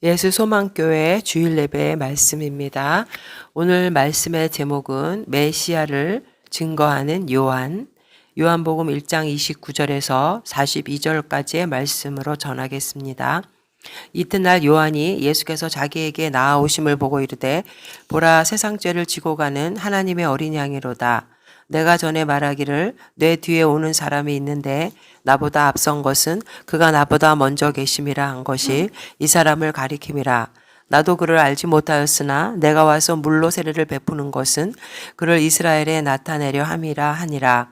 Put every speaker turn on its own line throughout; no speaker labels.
예수소망교회 주일 예배의 말씀입니다. 오늘 말씀의 제목은 메시아를 증거하는 요한복음 1장 29절에서 42절까지의 말씀으로 전하겠습니다. 이튿날 요한이 예수께서 자기에게 나아오심을 보고 이르되 보라 세상 죄를 지고 가는 하나님의 어린 양이로다. 내가 전에 말하기를 내 뒤에 오는 사람이 있는데 나보다 앞선 것은 그가 나보다 먼저 계심이라 한 것이 이 사람을 가리킴이라. 나도 그를 알지 못하였으나 내가 와서 물로 세례를 베푸는 것은 그를 이스라엘에 나타내려 함이라 하니라.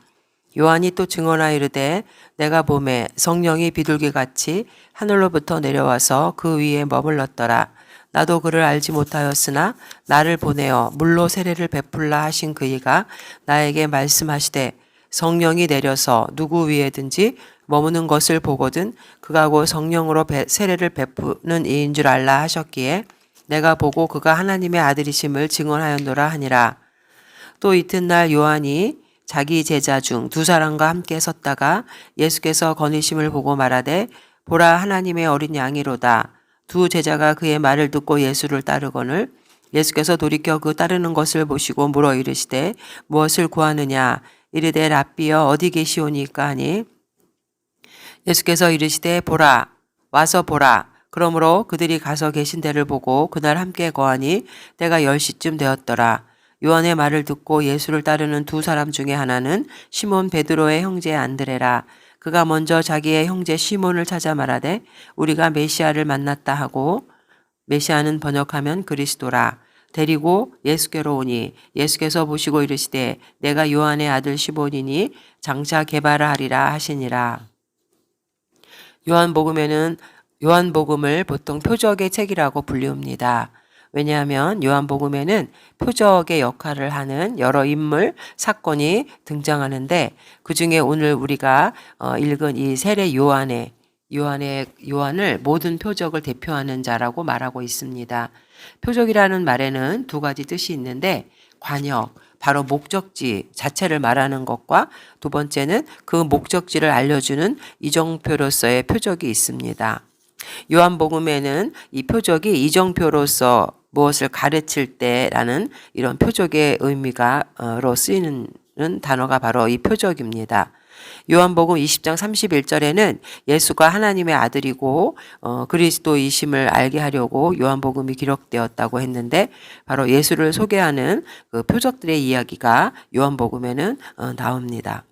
요한이 또 증언하여 이르되 내가 보매 성령이 비둘기같이 하늘로부터 내려와서 그 위에 머물렀더라. 나도 그를 알지 못하였으나 나를 보내어 물로 세례를 베풀라 하신 그이가 나에게 말씀하시되 성령이 내려서 누구 위에든지 머무는 것을 보거든 그가 곧 성령으로 세례를 베푸는 이인 줄 알라 하셨기에 내가 보고 그가 하나님의 아들이심을 증언하였노라 하니라. 또 이튿날 요한이 자기 제자 중 두 사람과 함께 섰다가 예수께서 거니심을 보고 말하되 보라 하나님의 어린 양이로다. 두 제자가 그의 말을 듣고 예수를 따르거늘 예수께서 돌이켜 그 따르는 것을 보시고 물어 이르시되 무엇을 구하느냐. 이르되 랍비여 어디 계시오니까 하니 예수께서 이르시되 보라 와서 보라. 그러므로 그들이 가서 계신 데를 보고 그날 함께 거하니 때가 10시쯤 되었더라. 요한의 말을 듣고 예수를 따르는 두 사람 중에 하나는 시몬 베드로의 형제 안드레라. 그가 먼저 자기의 형제 시몬을 찾아 말하되 우리가 메시아를 만났다 하고, 메시아는 번역하면 그리스도라. 데리고 예수께로 오니 예수께서 보시고 이르시되 내가 요한의 아들 시몬이니 장차 개발하리라 하시니라. 요한복음을 보통 표적의 책이라고 불리웁니다. 왜냐하면 요한복음에는 표적의 역할을 하는 여러 인물, 사건이 등장하는데 그 중에 오늘 우리가 읽은 이 세례 요한을 모든 표적을 대표하는 자라고 말하고 있습니다. 표적이라는 말에는 두 가지 뜻이 있는데 관역, 바로 목적지 자체를 말하는 것과 두 번째는 그 목적지를 알려주는 이정표로서의 표적이 있습니다. 요한복음에는 이 표적이 이정표로서 무엇을 가르칠 때라는 이런 표적의 의미가로 쓰이는 단어가 바로 이 표적입니다. 요한복음 20장 31절에는 예수가 하나님의 아들이고 그리스도이심을 알게 하려고 요한복음이 기록되었다고 했는데 바로 예수를 소개하는 그 표적들의 이야기가 요한복음에는 나옵니다.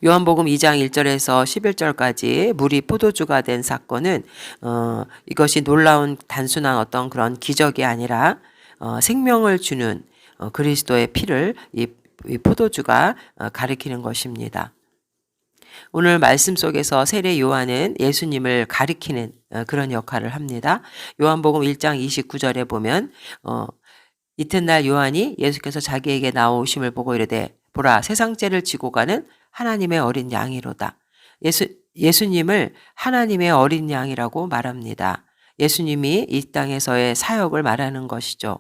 요한복음 2장 1절에서 11절까지 물이 포도주가 된 사건은 이것이 놀라운 단순한 어떤 그런 기적이 아니라 생명을 주는 그리스도의 피를 이 포도주가 가리키는 것입니다. 오늘 말씀 속에서 세례 요한은 예수님을 가리키는 그런 역할을 합니다. 요한복음 1장 29절에 보면 이튿날 요한이 예수께서 자기에게 나오심을 보고 이르되 보라 세상 죄를 지고 가는 하나님의 어린 양이로다. 예수님을 하나님의 어린 양이라고 말합니다. 예수님이 이 땅에서의 사역을 말하는 것이죠.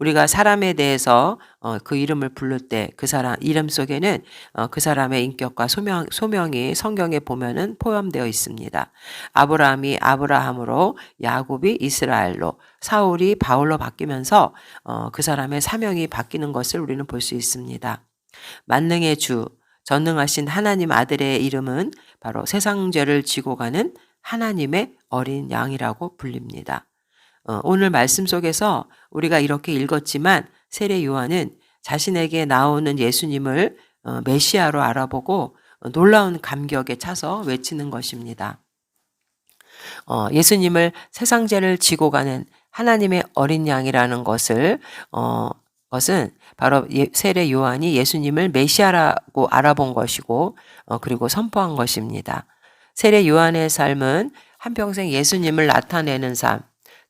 우리가 사람에 대해서 그 이름을 부를 때 그 사람 이름 속에는 그 사람의 인격과 소명이 성경에 보면은 포함되어 있습니다. 아브라함이 아브라함으로, 야곱이 이스라엘로, 사울이 바울로 바뀌면서 그 사람의 사명이 바뀌는 것을 우리는 볼 수 있습니다. 만능의 주, 전능하신 하나님 아들의 이름은 바로 세상 죄를 지고 가는 하나님의 어린 양이라고 불립니다. 오늘 말씀 속에서 우리가 이렇게 읽었지만 세례 요한은 자신에게 나오는 예수님을 메시아로 알아보고 놀라운 감격에 차서 외치는 것입니다. 예수님을 세상 죄를 지고 가는 하나님의 어린 양이라는 것은 바로 세례 요한이 예수님을 메시아라고 알아본 것이고 그리고 선포한 것입니다. 세례 요한의 삶은 한평생 예수님을 나타내는 삶,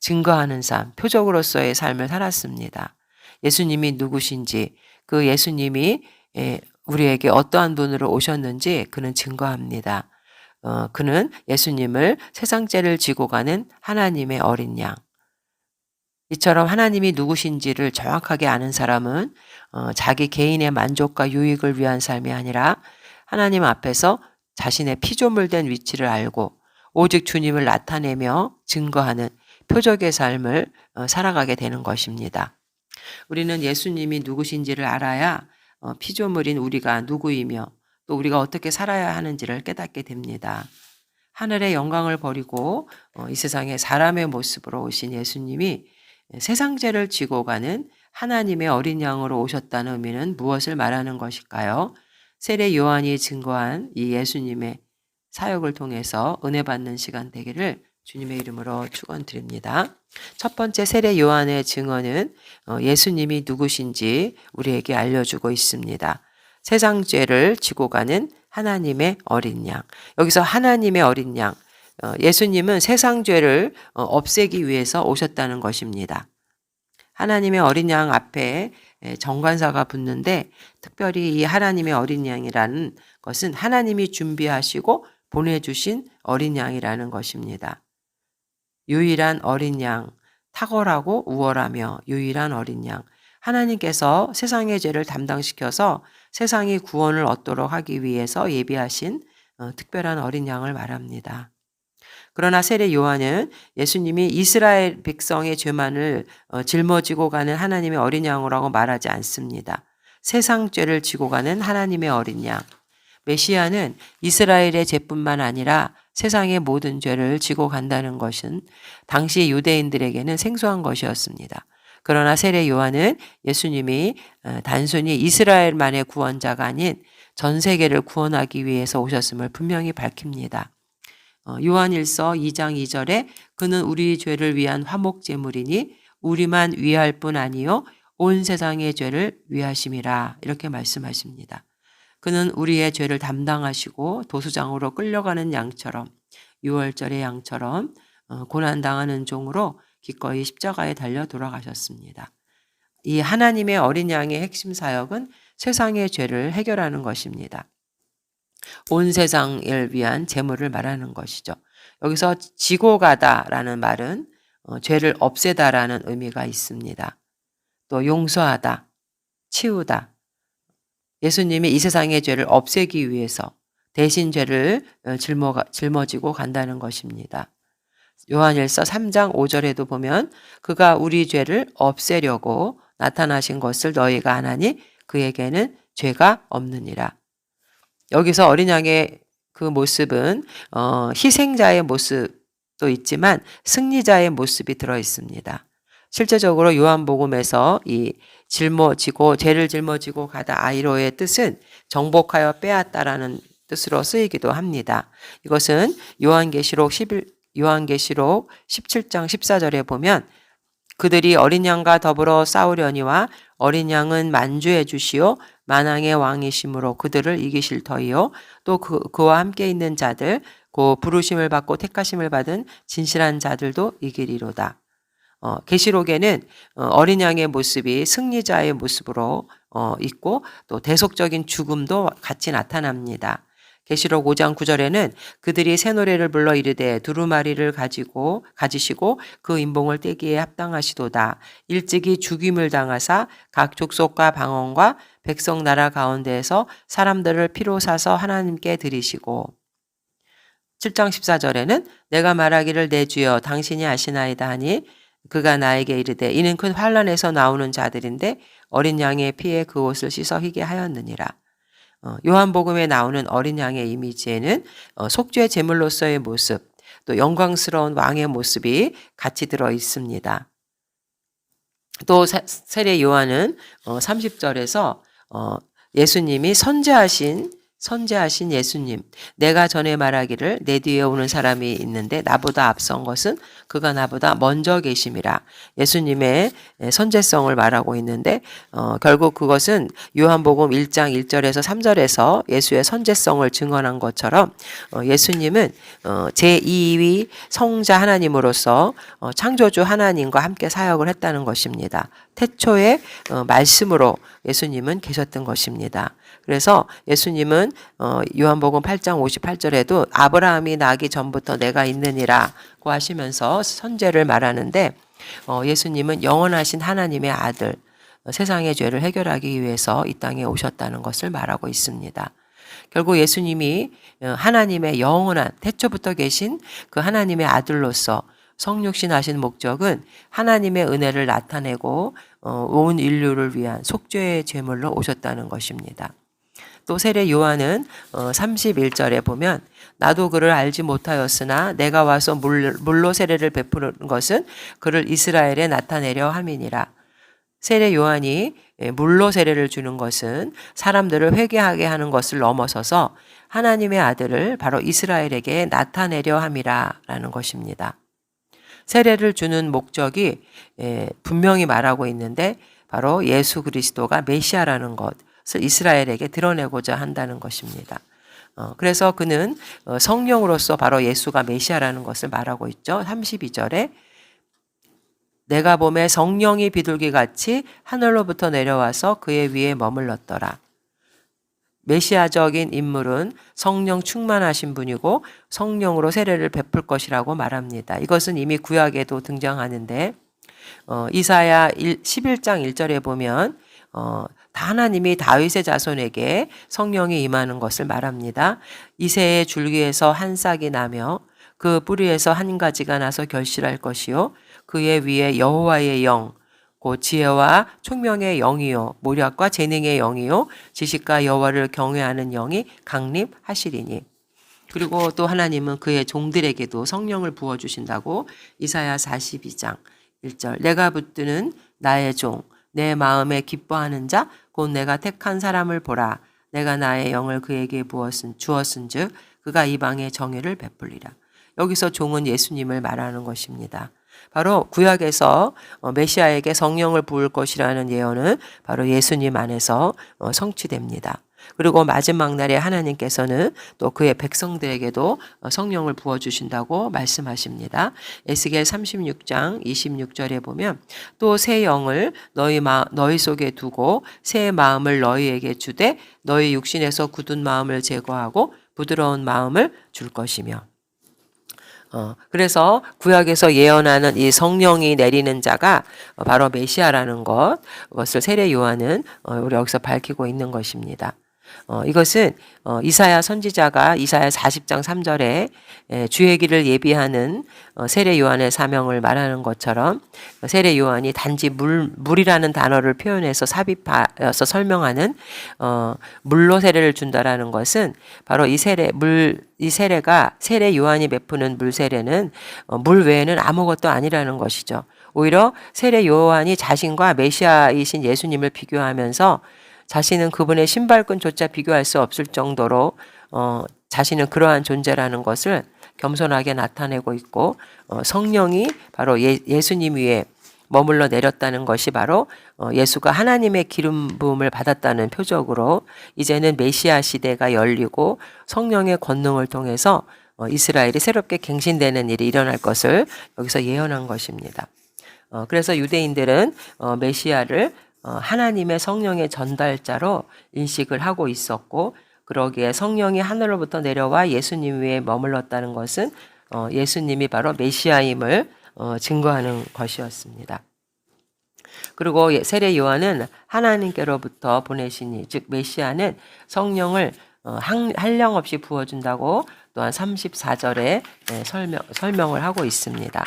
증거하는 삶, 표적으로서의 삶을 살았습니다. 예수님이 누구신지, 그 예수님이 우리에게 어떠한 분으로 오셨는지 그는 증거합니다. 그는 예수님을 세상 죄를 지고 가는 하나님의 어린 양. 이처럼 하나님이 누구신지를 정확하게 아는 사람은 자기 개인의 만족과 유익을 위한 삶이 아니라 하나님 앞에서 자신의 피조물된 위치를 알고 오직 주님을 나타내며 증거하는 표적의 삶을 살아가게 되는 것입니다. 우리는 예수님이 누구신지를 알아야 피조물인 우리가 누구이며 또 우리가 어떻게 살아야 하는지를 깨닫게 됩니다. 하늘의 영광을 버리고 이 세상에 사람의 모습으로 오신 예수님이 세상 죄를 지고 가는 하나님의 어린 양으로 오셨다는 의미는 무엇을 말하는 것일까요? 세례 요한이 증거한 이 예수님의 사역을 통해서 은혜 받는 시간 되기를 주님의 이름으로 축원드립니다. 첫 번째 세례 요한의 증언은 예수님이 누구신지 우리에게 알려주고 있습니다. 세상 죄를 지고 가는 하나님의 어린 양. 여기서 하나님의 어린 양. 예수님은 세상 죄를 없애기 위해서 오셨다는 것입니다. 하나님의 어린 양 앞에 정관사가 붙는데 특별히 이 하나님의 어린 양이라는 것은 하나님이 준비하시고 보내주신 어린 양이라는 것입니다. 유일한 어린 양, 탁월하고 우월하며 유일한 어린 양. 하나님께서 세상의 죄를 담당시켜서 세상이 구원을 얻도록 하기 위해서 예비하신 특별한 어린 양을 말합니다. 그러나 세례 요한은 예수님이 이스라엘 백성의 죄만을 짊어지고 가는 하나님의 어린 양이라고 말하지 않습니다. 세상 죄를 지고 가는 하나님의 어린 양. 메시아는 이스라엘의 죄뿐만 아니라 세상의 모든 죄를 지고 간다는 것은 당시 유대인들에게는 생소한 것이었습니다. 그러나 세례 요한은 예수님이 단순히 이스라엘만의 구원자가 아닌 전 세계를 구원하기 위해서 오셨음을 분명히 밝힙니다. 요한일서 2장 2절에 그는 우리 죄를 위한 화목제물이니 우리만 위할 뿐 아니요 온 세상의 죄를 위하심이라 이렇게 말씀하십니다. 그는 우리의 죄를 담당하시고 도수장으로 끌려가는 양처럼 6월절의 양처럼 고난당하는 종으로 기꺼이 십자가에 달려 돌아가셨습니다. 이 하나님의 어린 양의 핵심 사역은 세상의 죄를 해결하는 것입니다. 온 세상을 위한 제물을 말하는 것이죠. 여기서 지고 가다라는 말은 죄를 없애다라는 의미가 있습니다. 또 용서하다, 치우다. 예수님이 이 세상의 죄를 없애기 위해서 대신 죄를 짊어지고 간다는 것입니다. 요한일서 3장 5절에도 보면 그가 우리 죄를 없애려고 나타나신 것을 너희가 아나니 그에게는 죄가 없느니라. 여기서 어린 양의 그 모습은 희생자의 모습도 있지만 승리자의 모습이 들어 있습니다. 실제적으로 요한복음에서 이 죄를 짊어지고 가다 아이로의 뜻은 정복하여 빼앗다라는 뜻으로 쓰이기도 합니다. 이것은 요한계시록 17장 14절에 보면 그들이 어린 양과 더불어 싸우려니와 어린 양은 만주해 주시오 만왕의 왕이심으로 그들을 이기실 터이요 또 그와 함께 있는 자들 그 부르심을 받고 택하심을 받은 진실한 자들도 이기리로다. 계시록에는 어린 양의 모습이 승리자의 모습으로 있고 또 대속적인 죽음도 같이 나타납니다. 계시록 5장 9절에는 그들이 새 노래를 불러 이르되 두루마리를 가지시고 그 인봉을 떼기에 합당하시도다. 일찍이 죽임을 당하사 각 족속과 방언과 백성 나라 가운데에서 사람들을 피로 사서 하나님께 드리시고 7장 14절에는 내가 말하기를 내 주여 당신이 아시나이다 하니 그가 나에게 이르되 이는 큰 환난에서 나오는 자들인데 어린 양의 피에 그 옷을 씻어 희게 하였느니라. 요한복음에 나오는 어린 양의 이미지에는 속죄 제물로서의 모습 또 영광스러운 왕의 모습이 같이 들어 있습니다. 또 세례 요한은 30절에서 예수님이 선제하신 예수님 내가 전에 말하기를 내 뒤에 오는 사람이 있는데 나보다 앞선 것은 그가 나보다 먼저 계심이라. 예수님의 선제성을 말하고 있는데 결국 그것은 요한복음 1장 1절에서 3절에서 예수의 선제성을 증언한 것처럼 예수님은 제2위 성자 하나님으로서 창조주 하나님과 함께 사역을 했다는 것입니다. 태초에 말씀으로 예수님은 계셨던 것입니다. 그래서 예수님은 요한복음 8장 58절에도 아브라함이 나기 전부터 내가 있느니라고 하시면서 선제를 말하는데 예수님은 영원하신 하나님의 아들, 세상의 죄를 해결하기 위해서 이 땅에 오셨다는 것을 말하고 있습니다. 결국 예수님이 하나님의 영원한 태초부터 계신 그 하나님의 아들로서 성육신 하신 목적은 하나님의 은혜를 나타내고 온 인류를 위한 속죄의 제물로 오셨다는 것입니다. 또 세례 요한은 31절에 보면 나도 그를 알지 못하였으나 내가 와서 물로 세례를 베푸는 것은 그를 이스라엘에 나타내려 함이니라. 세례 요한이 물로 세례를 주는 것은 사람들을 회개하게 하는 것을 넘어서서 하나님의 아들을 바로 이스라엘에게 나타내려 함이라 라는 것입니다. 세례를 주는 목적이 분명히 말하고 있는데 바로 예수 그리스도가 메시아라는 것을 이스라엘에게 드러내고자 한다는 것입니다. 그래서 그는 성령으로서 바로 예수가 메시아라는 것을 말하고 있죠. 32절에 내가 봄에 성령이 비둘기같이 하늘로부터 내려와서 그의 위에 머물렀더라. 메시아적인 인물은 성령 충만하신 분이고 성령으로 세례를 베풀 것이라고 말합니다. 이것은 이미 구약에도 등장하는데 이사야 11장 1절에 보면 하나님이 다윗의 자손에게 성령이 임하는 것을 말합니다. 이새의 줄기에서 한 싹이 나며 그 뿌리에서 한 가지가 나서 결실할 것이요 그의 위에 여호와의 영 곧 지혜와 총명의 영이요 모략과 재능의 영이요 지식과 여호와를 경외하는 영이 강림하시리니. 그리고 또 하나님은 그의 종들에게도 성령을 부어주신다고 이사야 42장 1절 내가 붙드는 나의 종 내 마음에 기뻐하는 자 곧 내가 택한 사람을 보라. 내가 나의 영을 그에게 주었은즉 그가 이방의 정의를 베풀리라. 여기서 종은 예수님을 말하는 것입니다. 바로 구약에서 메시아에게 성령을 부을 것이라는 예언은 바로 예수님 안에서 성취됩니다. 그리고 마지막 날에 하나님께서는 또 그의 백성들에게도 성령을 부어주신다고 말씀하십니다. 에스겔 36장 26절에 보면 또 새 영을 너희 속에 두고 새 마음을 너희에게 주되 너희 육신에서 굳은 마음을 제거하고 부드러운 마음을 줄 것이며. 그래서 구약에서 예언하는 이 성령이 내리는 자가 바로 메시아라는 그것을 세례 요한은 우리 여기서 밝히고 있는 것입니다. 이것은 이사야 선지자가 이사야 40장 3절에 주의 길을 예비하는 세례 요한의 사명을 말하는 것처럼 세례 요한이 단지 물이라는 단어를 표현해서 삽입하여서 설명하는 물로 세례를 준다라는 것은 바로 이 세례가 세례 요한이 베푸는 물 세례는 물 외에는 아무것도 아니라는 것이죠. 오히려 세례 요한이 자신과 메시아이신 예수님을 비교하면서 자신은 그분의 신발끈조차 비교할 수 없을 정도로 자신은 그러한 존재라는 것을 겸손하게 나타내고 있고 성령이 바로 예수님 위에 머물러 내렸다는 것이 바로 예수가 하나님의 기름 부음을 받았다는 표적으로 이제는 메시아 시대가 열리고 성령의 권능을 통해서 이스라엘이 새롭게 갱신되는 일이 일어날 것을 여기서 예언한 것입니다. 그래서 유대인들은 메시아를 하나님의 성령의 전달자로 인식을 하고 있었고 그러기에 성령이 하늘로부터 내려와 예수님 위에 머물렀다는 것은 예수님이 바로 메시아임을 증거하는 것이었습니다. 그리고 세례 요한은 하나님께로부터 보내시니 즉 메시아는 성령을 한량없이 부어준다고 또한 34절에 설명을 하고 있습니다.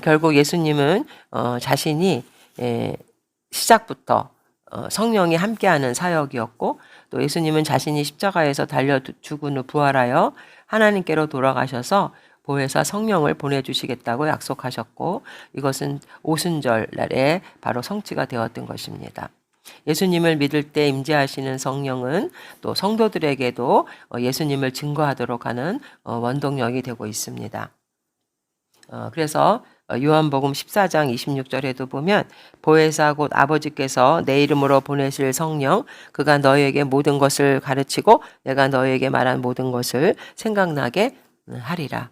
결국 예수님은 자신이 시작부터 성령이 함께하는 사역이었고 또 예수님은 자신이 십자가에서 달려 죽은 후 부활하여 하나님께로 돌아가셔서 보혜사 성령을 보내주시겠다고 약속하셨고 이것은 오순절날에 바로 성취가 되었던 것입니다. 예수님을 믿을 때 임재하시는 성령은 또 성도들에게도 예수님을 증거하도록 하는 원동력이 되고 있습니다. 그래서 요한복음 14장 26절에도 보면 보혜사 곧 아버지께서 내 이름으로 보내실 성령 그가 너희에게 모든 것을 가르치고 내가 너희에게 말한 모든 것을 생각나게 하리라.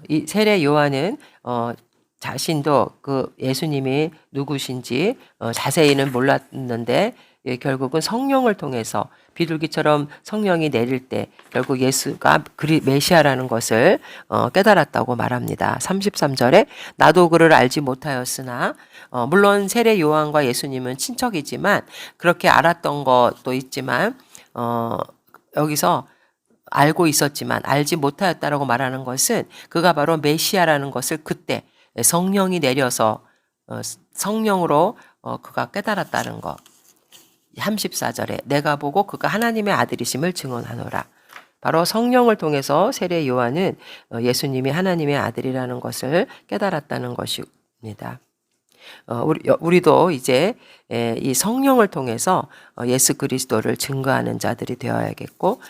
이 세례 요한은 자신도 그 예수님이 누구신지 자세히는 몰랐는데 결국은 성령을 통해서 비둘기처럼 성령이 내릴 때 결국 예수가 메시아라는 것을 깨달았다고 말합니다. 33절에 나도 그를 알지 못하였으나 물론 세례 요한과 예수님은 친척이지만 그렇게 알았던 것도 있지만 여기서 알고 있었지만 알지 못하였다라고 말하는 것은 그가 바로 메시아라는 것을 그때 성령이 내려서 성령으로 그가 깨달았다는 것. 34절에 내가 보고 그가 하나님의 아들이심을 증언하노라. 바로 성령을 통해서 세례 요한은 예수님이 하나님의 아들이라는 것을 깨달았다는 것입니다. 우리도 이제 이 성령을 통해서 예수 그리스도를 증거하는 자들이 되어야겠고,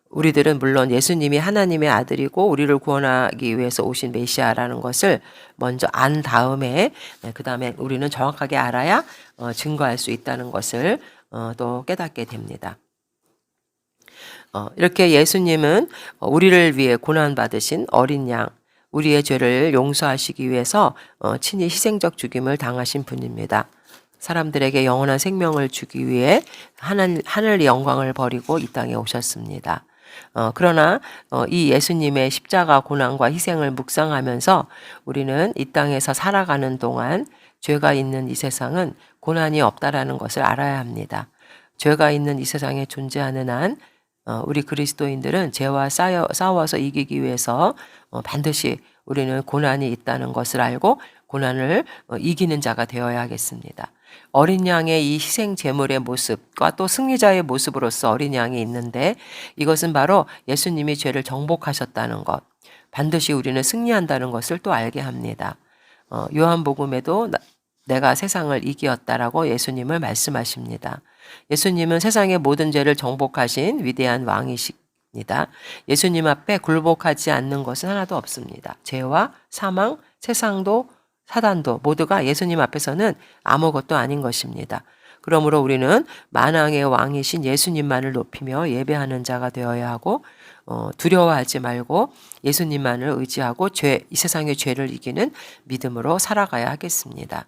우리들은 물론 예수님이 하나님의 아들이고 우리를 구원하기 위해서 오신 메시아라는 것을 먼저 안 다음에 그 다음에 우리는 정확하게 알아야 증거할 수 있다는 것을 또 깨닫게 됩니다. 이렇게 예수님은 우리를 위해 고난받으신 어린 양, 우리의 죄를 용서하시기 위해서 친히 희생적 죽임을 당하신 분입니다. 사람들에게 영원한 생명을 주기 위해 하늘의 영광을 버리고 이 땅에 오셨습니다. 그러나 이 예수님의 십자가 고난과 희생을 묵상하면서 우리는 이 땅에서 살아가는 동안 죄가 있는 이 세상은 고난이 없다라는 것을 알아야 합니다. 죄가 있는 이 세상에 존재하는 한 우리 그리스도인들은 죄와 싸워서 이기기 위해서 반드시 우리는 고난이 있다는 것을 알고 고난을 이기는 자가 되어야 하겠습니다. 어린 양의 이 희생 제물의 모습과 또 승리자의 모습으로서 어린 양이 있는데 이것은 바로 예수님이 죄를 정복하셨다는 것, 반드시 우리는 승리한다는 것을 또 알게 합니다. 요한복음에도 내가 세상을 이기었다라고 예수님을 말씀하십니다. 예수님은 세상의 모든 죄를 정복하신 위대한 왕이십니다. 예수님 앞에 굴복하지 않는 것은 하나도 없습니다. 죄와 사망, 세상도 사단도 모두가 예수님 앞에서는 아무것도 아닌 것입니다. 그러므로 우리는 만왕의 왕이신 예수님만을 높이며 예배하는 자가 되어야 하고 두려워하지 말고 예수님만을 의지하고 이 세상의 죄를 이기는 믿음으로 살아가야 하겠습니다.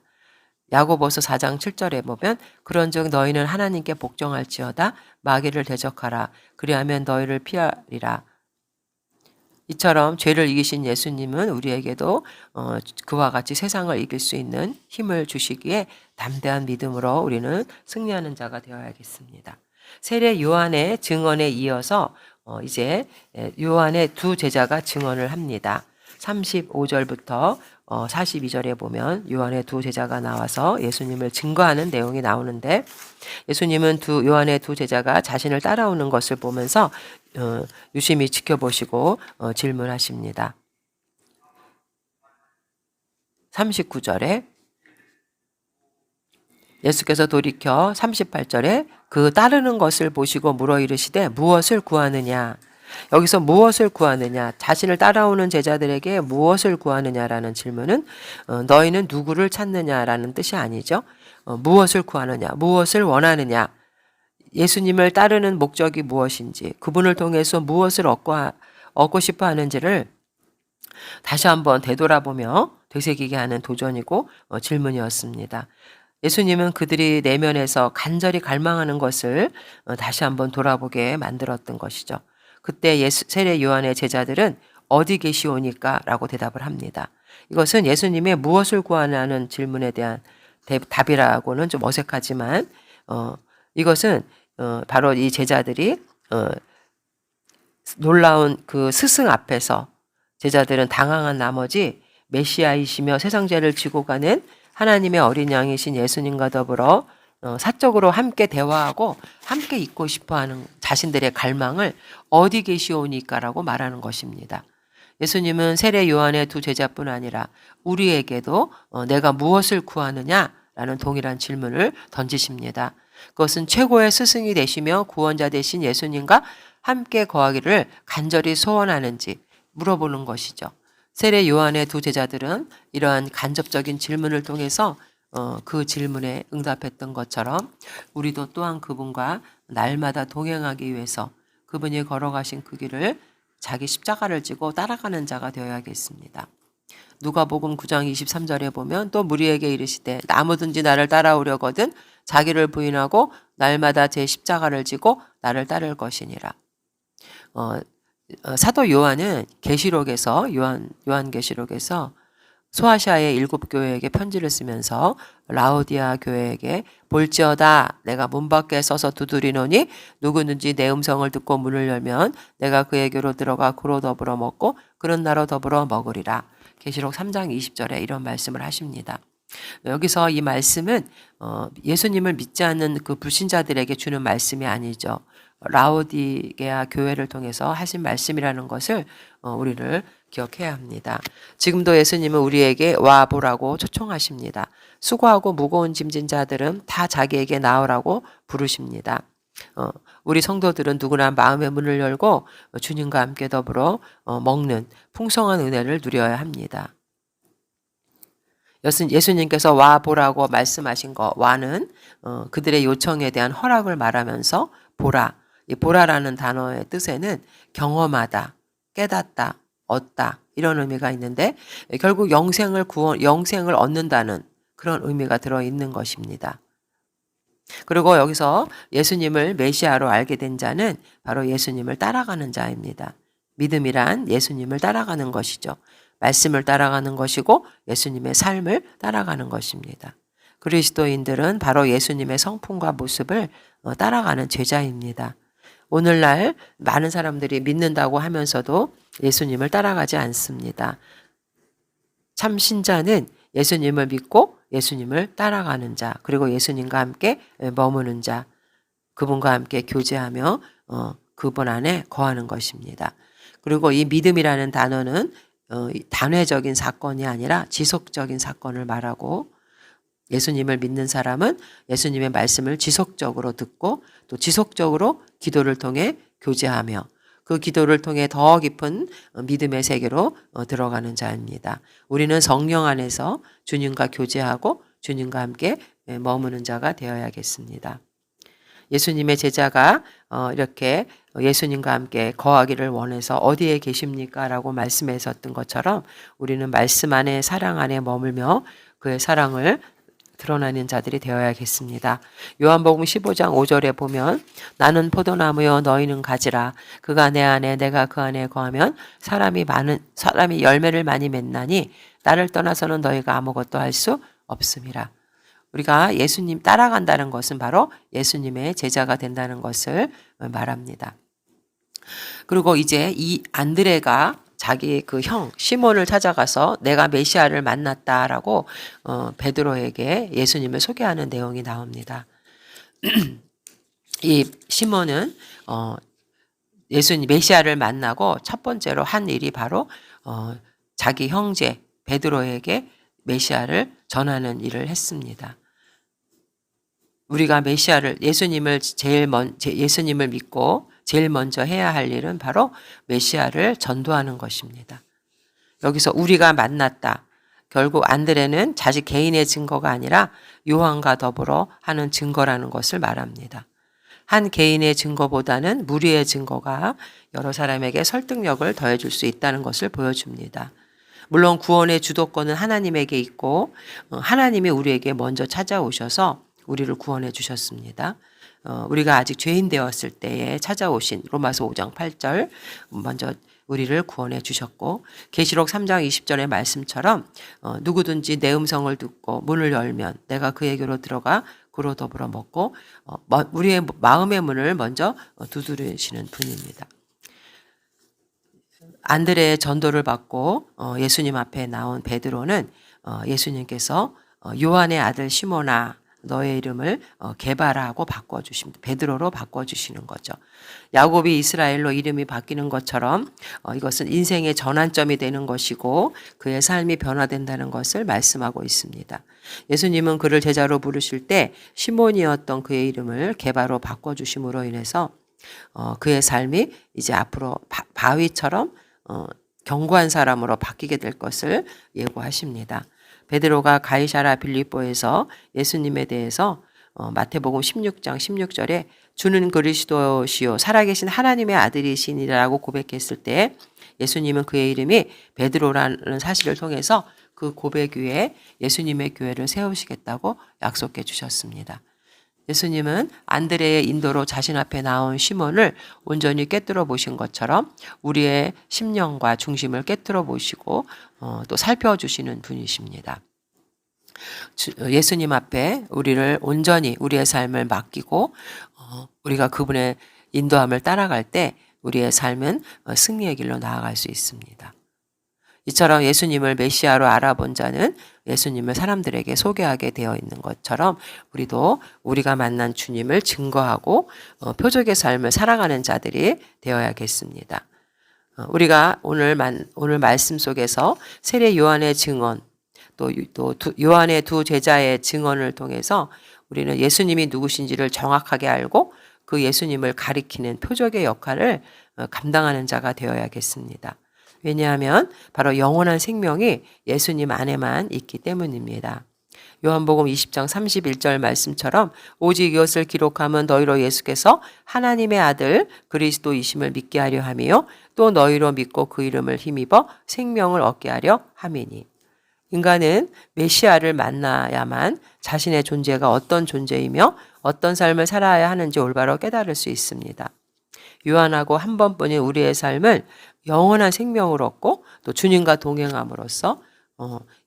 야고보서 4장 7절에 보면 그런즉 너희는 하나님께 복종할지어다 마귀를 대적하라 그리하면 너희를 피하리라. 이처럼 죄를 이기신 예수님은 우리에게도 그와 같이 세상을 이길 수 있는 힘을 주시기에 담대한 믿음으로 우리는 승리하는 자가 되어야겠습니다. 세례 요한의 증언에 이어서 이제 요한의 두 제자가 증언을 합니다. 35절부터 42절에 보면 요한의 두 제자가 나와서 예수님을 증거하는 내용이 나오는데 예수님은 요한의 두 제자가 자신을 따라오는 것을 보면서 유심히 지켜보시고 질문하십니다. 39절에 예수께서 돌이켜 38절에 그 따르는 것을 보시고 물어 이르시되 무엇을 구하느냐. 여기서 무엇을 구하느냐, 자신을 따라오는 제자들에게 무엇을 구하느냐라는 질문은 너희는 누구를 찾느냐라는 뜻이 아니죠. 무엇을 구하느냐, 무엇을 원하느냐, 예수님을 따르는 목적이 무엇인지, 그분을 통해서 무엇을 얻고 싶어 하는지를 다시 한번 되돌아보며 되새기게 하는 도전이고 질문이었습니다. 예수님은 그들이 내면에서 간절히 갈망하는 것을 다시 한번 돌아보게 만들었던 것이죠. 그때 세례 요한의 제자들은 어디 계시오니까? 라고 대답을 합니다. 이것은 예수님의 무엇을 구하냐는 질문에 대한 답이라고는 좀 어색하지만 이것은 바로 이 제자들이 놀라운 그 스승 앞에서 제자들은 당황한 나머지 메시아이시며 세상 죄를 지고 가는 하나님의 어린 양이신 예수님과 더불어 사적으로 함께 대화하고 함께 있고 싶어하는 자신들의 갈망을 어디 계시오니까라고 말하는 것입니다. 예수님은 세례 요한의 두 제자뿐 아니라 우리에게도 내가 무엇을 구하느냐라는 동일한 질문을 던지십니다. 그것은 최고의 스승이 되시며 구원자 되신 예수님과 함께 거하기를 간절히 소원하는지 물어보는 것이죠. 세례 요한의 두 제자들은 이러한 간접적인 질문을 통해서 그 질문에 응답했던 것처럼 우리도 또한 그분과 날마다 동행하기 위해서 그분이 걸어가신 그 길을 자기 십자가를 지고 따라가는 자가 되어야겠습니다. 누가복음 9장 23절에 보면 또 무리에게 이르시되 아무든지 나를 따라오려거든 자기를 부인하고 날마다 제 십자가를 지고 나를 따를 것이니라. 사도 요한은 계시록에서 요한계시록에서 소아시아의 7교회에게 편지를 쓰면서 라오디아 교회에게 볼지어다 내가 문 밖에 서서 두드리노니 누구든지 내 음성을 듣고 문을 열면 내가 그에게로 들어가 그로 더불어 먹고 그런 나로 더불어 먹으리라. 계시록 3장 20절에 이런 말씀을 하십니다. 여기서 이 말씀은 예수님을 믿지 않는 그 불신자들에게 주는 말씀이 아니죠. 라오디게아 교회를 통해서 하신 말씀이라는 것을 우리를 기억해야 합니다. 지금도 예수님은 우리에게 와 보라고 초청하십니다. 수고하고 무거운 짐진 자들은 다 자기에게 나오라고 부르십니다. 우리 성도들은 누구나 마음의 문을 열고 주님과 함께 더불어 먹는 풍성한 은혜를 누려야 합니다. 예수님께서 와 보라고 말씀하신 거 와는 그들의 요청에 대한 허락을 말하면서 보라. 이 보라라는 단어의 뜻에는 경험하다, 깨닫다, 얻다 이런 의미가 있는데 결국 영생을 얻는다는 그런 의미가 들어있는 것입니다. 그리고 여기서 예수님을 메시아로 알게 된 자는 바로 예수님을 따라가는 자입니다. 믿음이란 예수님을 따라가는 것이죠. 말씀을 따라가는 것이고 예수님의 삶을 따라가는 것입니다. 그리스도인들은 바로 예수님의 성품과 모습을 따라가는 제자입니다. 오늘날 많은 사람들이 믿는다고 하면서도 예수님을 따라가지 않습니다. 참 신자는 예수님을 믿고 예수님을 따라가는 자, 그리고 예수님과 함께 머무는 자, 그분과 함께 교제하며 그분 안에 거하는 것입니다. 그리고 이 믿음이라는 단어는 단회적인 사건이 아니라 지속적인 사건을 말하고 예수님을 믿는 사람은 예수님의 말씀을 지속적으로 듣고 또 지속적으로 기도를 통해 교제하며 그 기도를 통해 더 깊은 믿음의 세계로 들어가는 자입니다. 우리는 성령 안에서 주님과 교제하고 주님과 함께 머무는 자가 되어야겠습니다. 예수님의 제자가 이렇게 예수님과 함께 거하기를 원해서 어디에 계십니까? 라고 말씀하셨던 것처럼 우리는 말씀 안에 사랑 안에 머물며 그의 사랑을 드러나는 자들이 되어야겠습니다. 요한복음 15장 5절에 보면 나는 포도나무여 너희는 가지라 그가 내 안에 내가 그 안에 거하면 사람이 열매를 많이 맺나니 나를 떠나서는 너희가 아무것도 할 수 없음이라. 우리가 예수님 따라간다는 것은 바로 예수님의 제자가 된다는 것을 말합니다. 그리고 이제 이 안드레가 자기 그 형 시몬을 찾아가서 내가 메시아를 만났다라고 베드로에게 예수님을 소개하는 내용이 나옵니다. 이 시몬은 예수님 메시아를 만나고 첫 번째로 한 일이 바로 자기 형제 베드로에게 메시아를 전하는 일을 했습니다. 우리가 예수님을 믿고 제일 먼저 해야 할 일은 바로 메시아를 전도하는 것입니다. 여기서 우리가 만났다. 결국 안드레는 자기 개인의 증거가 아니라 요한과 더불어 하는 증거라는 것을 말합니다. 한 개인의 증거보다는 무리의 증거가 여러 사람에게 설득력을 더해줄 수 있다는 것을 보여줍니다. 물론 구원의 주도권은 하나님에게 있고 하나님이 우리에게 먼저 찾아오셔서 우리를 구원해 주셨습니다. 우리가 아직 죄인 되었을 때에 찾아오신 로마서 5장 8절 먼저 우리를 구원해 주셨고 계시록 3장 20절의 말씀처럼 누구든지 내 음성을 듣고 문을 열면 내가 그에게로 들어가 그로 더불어 먹고 우리의 마음의 문을 먼저 두드리시는 분입니다. 안드레의 전도를 받고 예수님 앞에 나온 베드로는 예수님께서 요한의 아들 시몬아 너의 이름을 게바라고 바꿔주십니다. 베드로로 바꿔주시는 거죠. 야곱이 이스라엘로 이름이 바뀌는 것처럼 이것은 인생의 전환점이 되는 것이고 그의 삶이 변화된다는 것을 말씀하고 있습니다. 예수님은 그를 제자로 부르실 때 시몬이었던 그의 이름을 게바로 바꿔주심으로 인해서 그의 삶이 이제 앞으로 바위처럼 견고한 사람으로 바뀌게 될 것을 예고하십니다. 베드로가 가이사랴 빌립보에서 예수님에 대해서 마태복음 16장 16절에 주는 그리스도시요 살아계신 하나님의 아들이시니라고 고백했을 때 예수님은 그의 이름이 베드로라는 사실을 통해서 그 고백 위에 예수님의 교회를 세우시겠다고 약속해 주셨습니다. 예수님은 안드레의 인도로 자신 앞에 나온 시몬을 온전히 꿰뚫어 보신 것처럼 우리의 심령과 중심을 꿰뚫어 보시고 또 살펴주시는 분이십니다. 예수님 앞에 우리를 온전히 우리의 삶을 맡기고 우리가 그분의 인도함을 따라갈 때 우리의 삶은 승리의 길로 나아갈 수 있습니다. 이처럼 예수님을 메시아로 알아본 자는 예수님을 사람들에게 소개하게 되어 있는 것처럼 우리도 우리가 만난 주님을 증거하고 표적의 삶을 살아가는 자들이 되어야겠습니다. 우리가 오늘 말씀 속에서 세례 요한의 증언 또 요한의 두 제자의 증언을 통해서 우리는 예수님이 누구신지를 정확하게 알고 그 예수님을 가리키는 표적의 역할을 감당하는 자가 되어야겠습니다. 왜냐하면 바로 영원한 생명이 예수님 안에만 있기 때문입니다. 요한복음 20장 31절 말씀처럼 오직 이것을 기록하면 너희로 예수께서 하나님의 아들 그리스도이심을 믿게 하려 하며 또 너희로 믿고 그 이름을 힘입어 생명을 얻게 하려 함이니. 인간은 메시아를 만나야만 자신의 존재가 어떤 존재이며 어떤 삶을 살아야 하는지 올바로 깨달을 수 있습니다. 유한하고 한 번뿐인 우리의 삶을 영원한 생명을 얻고 또 주님과 동행함으로써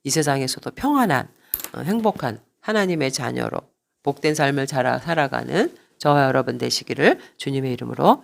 이 세상에서도 평안한 행복한 하나님의 자녀로 복된 삶을 살아가는 저와 여러분 되시기를 주님의 이름으로